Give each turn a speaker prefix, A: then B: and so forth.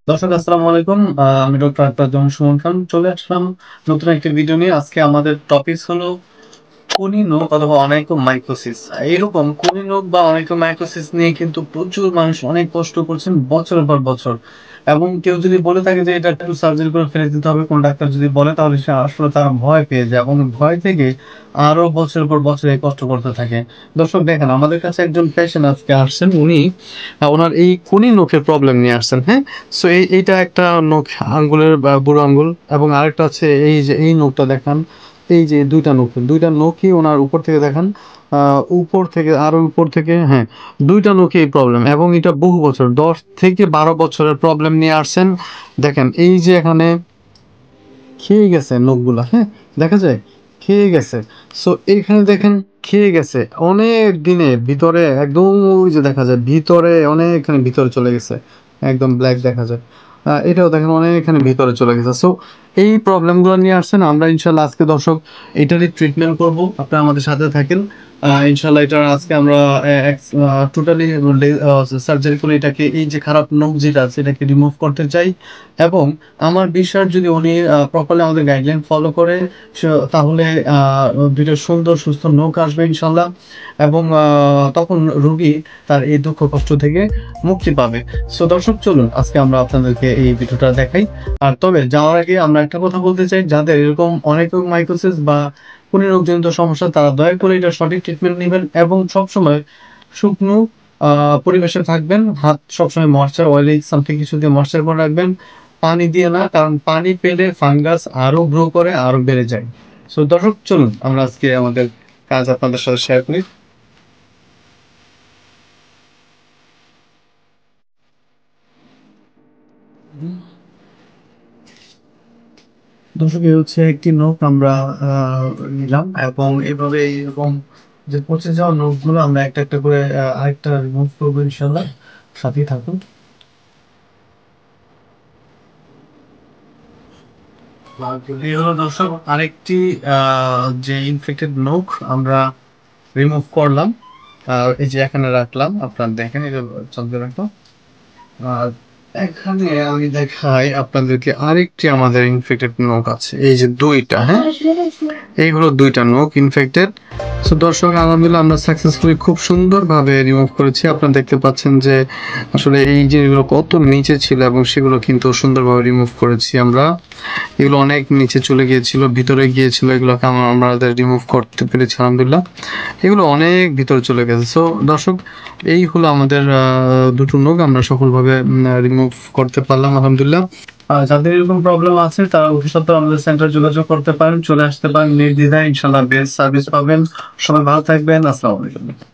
A: দর্শক আসসালামু আলাইকুম। আমি ডক্টর আক্তার সুমন খান চলে আসলাম নতুন একটি ভিডিও নিয়ে। আজকে আমাদের টপিক হলো কনিনো অথবা অনাইকোমাইকোসিস। এরকম কনিনো বা অনাইকোমাইকোসিস নিয়ে কিন্তু প্রচুর মানুষ অনেক কষ্ট করছেন বছরের পর বছর। এবং কেউ যদি বলে থাকে যে এটা একটু সার্জারি করে ফেলে দিতে হবে, কোন ডাক্তার যদি বলে তাহলে সে আসলে তারা ভয় পেয়ে যায় এবং ভয় থেকে আরো বছরের পর বছর এই কষ্ট করতে থাকে। দর্শক দেখেন, আমাদের কাছে একজন পেশেন্ট আজকে আসছেন। উনি ওনার এই কোনি নখের প্রবলেম নিয়ে আসছেন। হ্যাঁ, সো এইটা একটা নখ, আঙ্গুলের বা বুড়ো আঙ্গুল, এবং আরেকটা হচ্ছে এই যে এই নখটা দেখান। এই যে দুইটা নখই ওনার উপর থেকে দেখান, উপর থেকে আরো উপর থেকে, হ্যাঁ, দুইটা নখে এই প্রবলেম, এবং এটা বহু বছর 10 থেকে 12 বছরের প্রবলেম নিয়ে আসছেন। দেখেন এই যে এখানে খেয়ে গেছে নখগুলা, হ্যাঁ, দেখা যায় খেয়ে গেছে। সো এইখানে দেখেন খেয়ে গেছে অনেক দিনে, ভিতরে একদম ওই যে দেখা যায় ভিতরে অনেকখানি ভিতরে চলে গেছে, একদম ব্ল্যাক দেখা যায়। এটাও দেখেন অনেকখানি ভিতরে চলে গেছে। সো এই প্রবলেমগুলো নিয়ে আসছেন। আমরা ইনশাল্লাহ আজকে দর্শক এটারই ট্রিটমেন্ট করব। আপনারা আমাদের সাথে থাকেন। ইনশাল্লাহ এটার আজকে আমরা টোটালি সার্জারি করে এটাকে, এই যে খারাপ নখ যেটা আছে এটাকে রিমুভ করতে চাই। এবং আমার বিশ্বাস যদি উনি প্রপারলি আমাদের গাইডলাইন ফলো করে, তাহলে দুইটা সুন্দর সুস্থ নখ আসবে ইনশাল্লাহ। এবং তখন রোগী তার এই দুঃখ কষ্ট থেকে মুক্তি পাবে। সো দর্শক চলুন আজকে আমরা আপনাদেরকে এই ভিডিওটা দেখাই। আর তবে যাওয়ার আগে আমরা একটা কথা বলতে চাই, যাদের এরকম অনেক মাইকোসিস বা কোনো রোগজনিত সমস্যা, তারা দয়া করে এটা সঠিক ট্রিটমেন্ট নেবেন এবং সবসময় শুকনো পরিবেশে থাকবেন। হাত সবসময় ময়েশ্চার, অয়েলি সামথিং কিছু দিয়ে ময়েশ্চার করে রাখবেন, পানি দিয়ে না, কারণ পানি পেলে ফাঙ্গাস আরো গ্রো করে, আরো বেড়ে যায়। সো দর্শক চলুন আমরা আজকে আমাদের কাজ আপনাদের সাথে শেয়ার করি। দর্শক এই হচ্ছে একটি নখ আমরা নিলাম, এবং এভাবে এরকম যে পচে যাওয়া নখগুলো আমরা একটা একটা করে আরেকটা রিমুভ করবো ইনশাল্লাহ। সাথেই থাকুন। এই হলো দর্শক আরেকটি যে ইনফেক্টেড নখ আমরা রিমুভ করলাম। এই যে এখানে রাখলাম, আপনারা দেখেন এটা চলতে রাখলাম। আর এখানে আমি দেখাই আপনাদেরকে আরেকটি আমাদের ইনফেক্টেড নখ আছে, এই যে দুইটা, হ্যাঁ, এই হলো দুইটা নখ ইনফেক্টেড। সো দর্শক আলহামদুলিল্লাহ আমরা সাকসেসফুলি খুব সুন্দরভাবে রিমুভ করেছি। আপনারা দেখতে পাচ্ছেন যে আসলে এই জিনিসগুলো কত নিচে ছিল এবং সেগুলো কিন্তু সুন্দরভাবে রিমুভ করেছি আমরা। এগুলো অনেক নিচে চলে গিয়েছিল, ভিতরে গিয়েছিল, এগুলোকে আমাদের রিমুভ করতে পেরেছি আলহামদুলিল্লাহ। এগুলো অনেক ভিতরে চলে গেছে। সো দর্শক এই হলো আমাদের দুটো নখ আমরা সফলভাবে রিমুভ করতে পারলাম আলহামদুলিল্লাহ। যাদের এরকম প্রবলেম আছে তারা অতি সত্বর আমাদের সেন্টারে যোগাযোগ করতে পারেন, চলে আসতে পারেন নির্দ্বিধায়, ইনশাল্লাহ বেস্ট সার্ভিস পাবেন। সবাই ভালো থাকবেন। আসসালামু আলাইকুম।